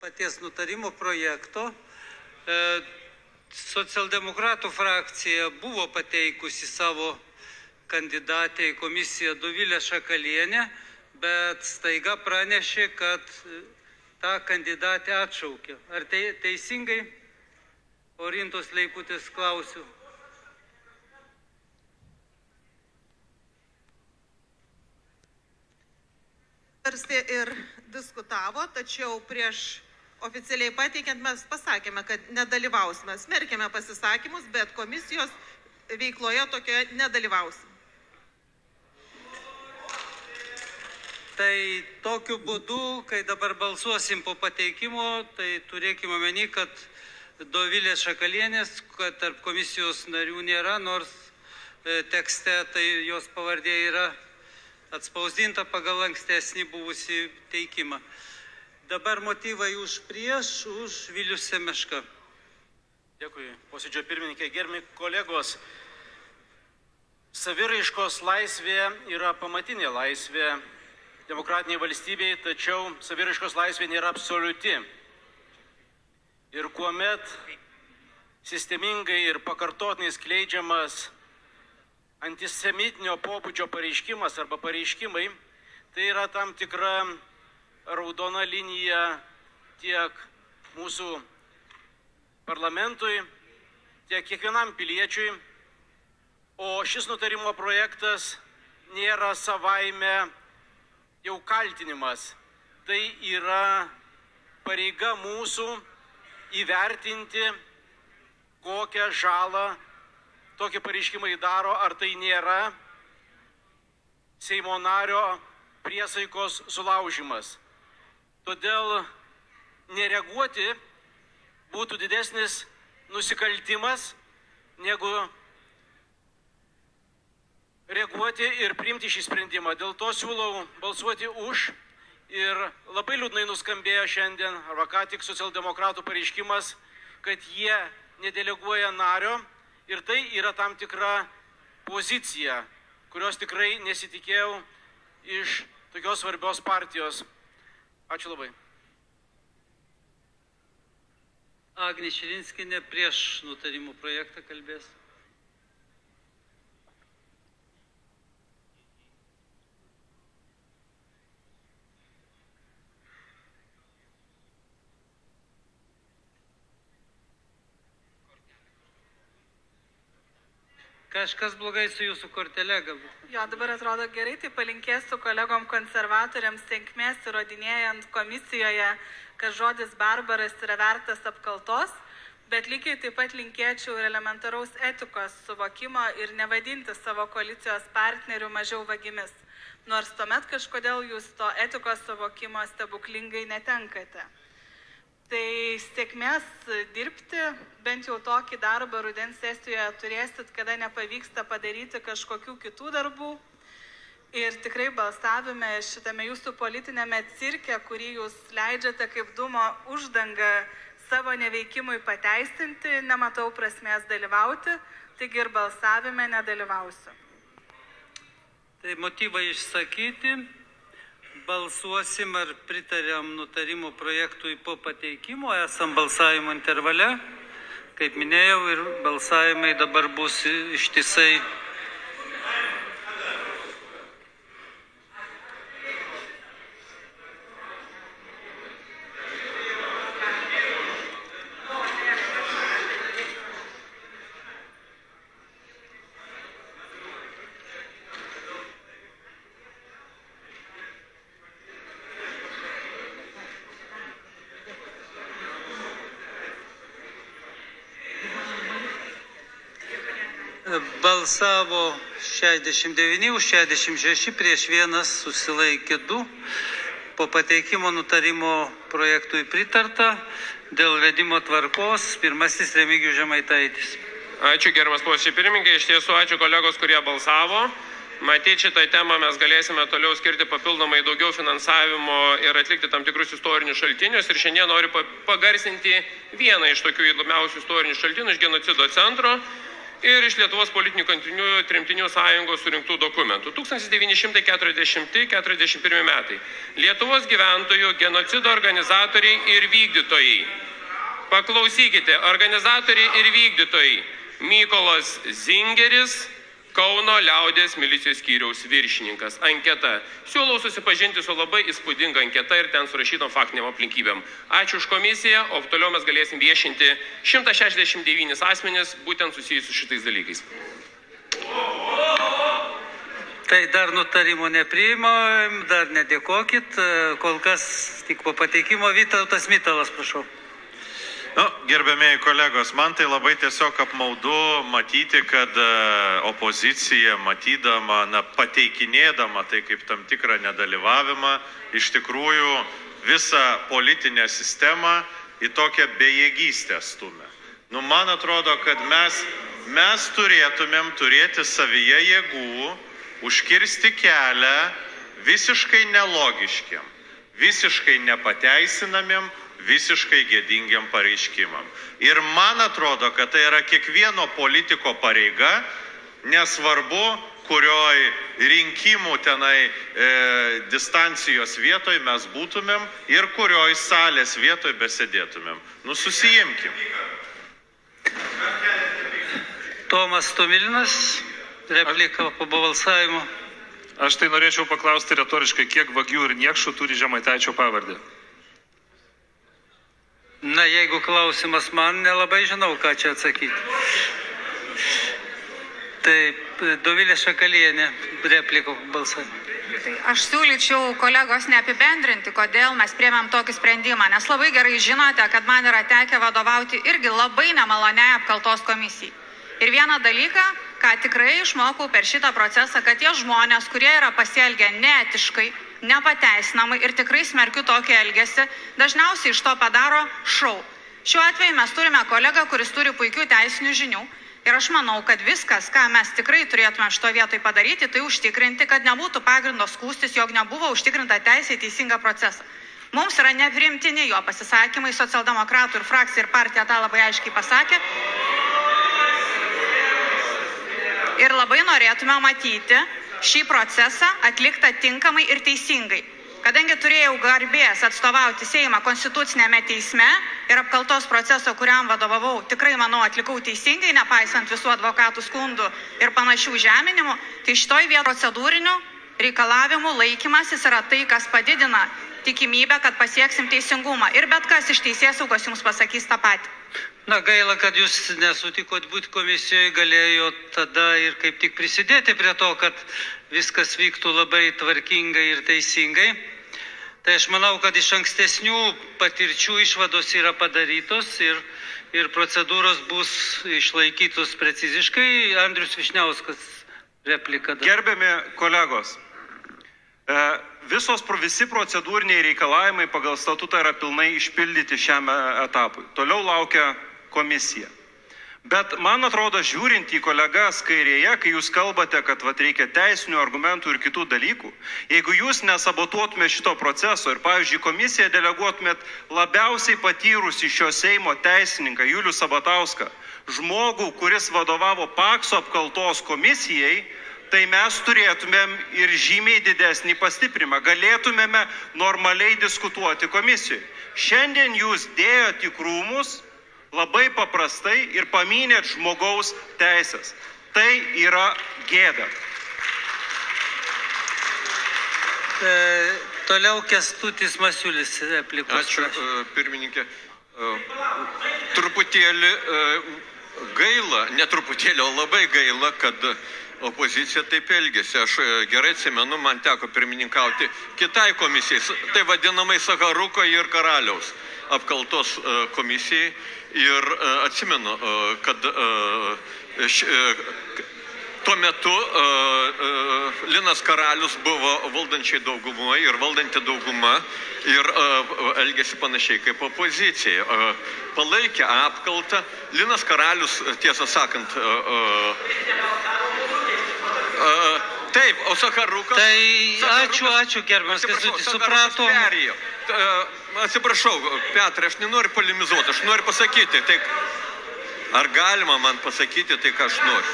Paties nutarimo projekto. Socialdemokratų frakcija buvo pateikusi savo kandidatę į komisiją Dovilę Šakalienę, bet staiga pranešė, kad tą kandidatę atšaukė. Ar teisingai? Orintos Leiputės klausiu. Tarsi ir diskutavo, tačiau prieš oficialiai pateikiant mes pasakėme, kad nedalyvausime. Smerkėme pasisakymus, bet komisijos veikloje tokioje nedalyvausim. Tai tokiu būdu, kai dabar balsuosim po pateikimo, tai turėkime omeny, kad Dovilės Šakalienės, kad tarp komisijos narių nėra, nors tekste tai jos pavardė yra atspausdinta pagal ankstesnį buvusį teikimą. Dabar motyvai už prieš, už Vilius Semeška. Dėkui, posėdžio pirmininkė, gerbiami kolegos. Saviraiškos laisvė yra pamatinė laisvė demokratinėje valstybėje, tačiau saviraiškos laisvė nėra absoliuti. Ir kuomet sistemingai ir pakartotinai skleidžiamas antisemitinio pobūdžio pareiškimas arba pareiškimai, tai yra tam tikra raudona linija tiek mūsų parlamentui, tiek kiekvienam piliečiui, o šis nutarimo projektas nėra savaime jau kaltinimas. Tai yra pareiga mūsų įvertinti, kokią žalą tokie pareiškimai daro, ar tai nėra Seimo nario priesaikos sulaužimas. Todėl nereaguoti būtų didesnis nusikaltimas, negu reaguoti ir priimti šį sprendimą. Dėl to siūlau balsuoti už ir labai liūdnai nuskambėjo šiandien, arba ką tik socialdemokratų pareiškimas, kad jie nedeleguoja nario ir tai yra tam tikra pozicija, kurios tikrai nesitikėjau iš tokios svarbios partijos. Ačiū labai. Agnė Širinskienė prieš nutarimo projektą kalbės. Kažkas blogai su jūsų kortele galbūt. Jo, dabar atrodo gerai, tai palinkėsiu kolegom konservatoriams sėkmės įrodinėjant komisijoje, kad žodis barbaras yra vertas apkaltos, bet lygiai taip pat linkėčiau ir elementaraus etikos suvokimo ir nevadinti savo koalicijos partnerių mažiau vagimis, nors tuomet kažkodėl jūs to etikos suvokimo stebuklingai netenkate. Tai sėkmės dirbti, bent jau tokį darbą rudens sesijoje turėsit, kada nepavyksta padaryti kažkokių kitų darbų. Ir tikrai balsavime šitame jūsų politinėme cirke, kurį jūs leidžiate kaip dūmo uždangą savo neveikimui pateisinti, nematau prasmės dalyvauti, taigi ir balsavime nedalyvausiu. Tai motyvai išsakyti. Balsuosim, ar pritariam nutarimo projektui po pateikimo, esam balsavimo intervale. Kaip minėjau, ir balsavimai dabar bus ištisai. Balsavo 69 už 66, prieš 1 susilaikė 2. Po pateikimo nutarimo projektui pritarta. Dėl vedimo tvarkos pirmasis Remigijus Žemaitaitis. Ačiū gerbiamas posėdžio pirmininkė, iš tiesų ačiū kolegos, kurie balsavo. Matyt, šitą temą mes galėsime toliau skirti papildomai daugiau finansavimo ir atlikti tam tikrus istorinius šaltinius. Ir šiandien noriu pagarsinti vieną iš tokių įdomiausių istorinių šaltinių iš genocido centro. ir iš Lietuvos politinių kalinių tremtinių sąjungos surinktų dokumentų. 1940-41 metai. Lietuvos gyventojų genocido organizatoriai ir vykdytojai. Paklausykite, organizatoriai ir vykdytojai. Mykolas Zingeris, Kauno liaudės milicijos skyriaus viršininkas. Anketa. Siūlau susipažinti su labai įspūdinga anketa ir ten surašytom faktiniam aplinkybėm. Ačiū už komisiją, o toliau mes galėsim viešinti 169 asmenis, būtent susijusius su šitais dalykais. Tai dar nutarimo nepriimam, dar nedėkokit, kol kas tik po pateikimo Vytautas Mitalas, prašau. Gerbėmiai kolegos, man tai labai tiesiog apmaudu matyti, kad opozicija matydama, pateikinėdama tai kaip tam tikrą nedalyvavimą, iš tikrųjų visą politinę sistemą į tokią bejėgystę stumia. Man atrodo, kad mes turėtumėm turėti savyje jėgų, užkirsti kelią visiškai nelogiškiam, visiškai nepateisinamiem, visiškai gėdingiam pareiškimam. Ir man atrodo, kad tai yra kiekvieno politiko pareiga, nesvarbu, kurioj rinkimų tenai distancijos vietoj mes būtumėm ir kurioj salės vietoj besėdėtumėm. Susijimkim. Tomas Tomilinas, replika po balsavimo. Aš tai norėčiau paklausti retoriškai, kiek vagių ir niekšų turi Žemaitaičio pavardę? Na, jeigu klausimas man, nelabai žinau, ką čia atsakyti. Taip, Dovilė Šakalienė, repliko balsavimą. Aš siūlyčiau kolegos neapibendrinti, kodėl mes priėmėm tokį sprendimą, nes labai gerai žinote, kad man yra tekę vadovauti irgi labai nemaloniai apkaltos komisijai. Ir vieną dalyką, ką tikrai išmokau per šitą procesą, kad tie žmonės, kurie yra pasielgę neetiškai, nepateisinamai ir tikrai smerkiu tokį elgesį, dažniausiai iš to padaro šou. Šiuo atveju mes turime kolegą, kuris turi puikių teisinių žinių ir aš manau, kad viskas, ką mes tikrai turėtume šito vietoj padaryti, tai užtikrinti, kad nebūtų pagrindo skųstis, jog nebuvo užtikrinta teisė į teisingą procesą. Mums yra nepriimtini jo pasisakymai, socialdemokratų ir frakcija ir partija tą labai aiškiai pasakė. Ir labai norėtume matyti šį procesą atliktą tinkamai ir teisingai. Kadangi turėjau garbės atstovauti Seimą konstitucinėme teisme ir apkaltos proceso, kuriam vadovavau, tikrai, manau, atlikau teisingai, nepaisant visų advokatų skundų ir panašių žeminimų, tai šitoj vietoj procedūrinių reikalavimų laikymasis yra tai, kas padidina tikimybę, kad pasieksim teisingumą. Ir bet kas iš teisėsaugos jums pasakys tą patį. Na, gaila, kad jūs nesutikot būti komisijoje, galėjo tada ir kaip tik prisidėti prie to, kad viskas vyktų labai tvarkingai ir teisingai. Tai aš manau, kad iš ankstesnių patirčių išvados yra padarytos ir procedūros bus išlaikytos preciziškai. Andrius Vyšniauskas, replika. Gerbiami kolegos, visi procedūriniai reikalavimai pagal statutą yra pilnai išpildyti šiam etapui. Toliau laukia komisija. Bet man atrodo, žiūrint į kolegas kairėje, kai jūs kalbate, kad reikia teisinių argumentų ir kitų dalykų, jeigu jūs nesabotuotumėt šito proceso ir, pavyzdžiui, komisiją deleguotumėt labiausiai patyrusį šio Seimo teisininką Julių Sabatauską, žmogų, kuris vadovavo Pakso apkaltos komisijai, tai mes turėtumėm ir žymiai didesnį pastiprimą. Galėtumėme normaliai diskutuoti komisijoje. Šiandien jūs dėjot į krūmus labai paprastai ir paminėt žmogaus teisės. Tai yra gėda. Toliau Kęstutis Masiulis, replikos. Ačiū, pirmininkė. Truputėlį gaila, ne truputėlį, o labai gaila, kad opozicija taip elgėsi. Aš gerai atsimenu, man teko pirmininkauti kitai komisijai, tai vadinamai Sacharuko ir Karaliaus apkaltos komisijai. Ir atsimenu, kad tuo metu Linas Karalius buvo valdančiai dauguma ir valdanti dauguma ir elgėsi panašiai kaip opozicija. Palaikė apkaltą. Linas Karalius, tiesą sakant, taip, o Sacharukas... Tai ačiū, gerbiamas Kęstutis, supratom. Atsiprašau, Petrai, aš nenoriu polemizuoti, aš noriu pasakyti. Tai Ar galima man pasakyti tai, ką aš noriu?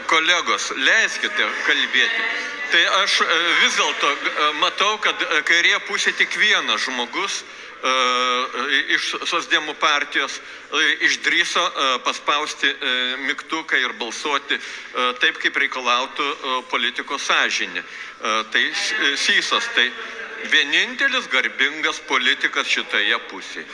Kolegos, leiskite kalbėti. Tai aš vis dėlto matau, kad kairėje pusė tik vienas žmogus iš Socdemų partijos išdrįso paspausti mygtuką ir balsuoti taip, kaip reikalautų politikos sąžinė. Tai Sysas, tai vienintelis garbingas politikas šitoje pusėje.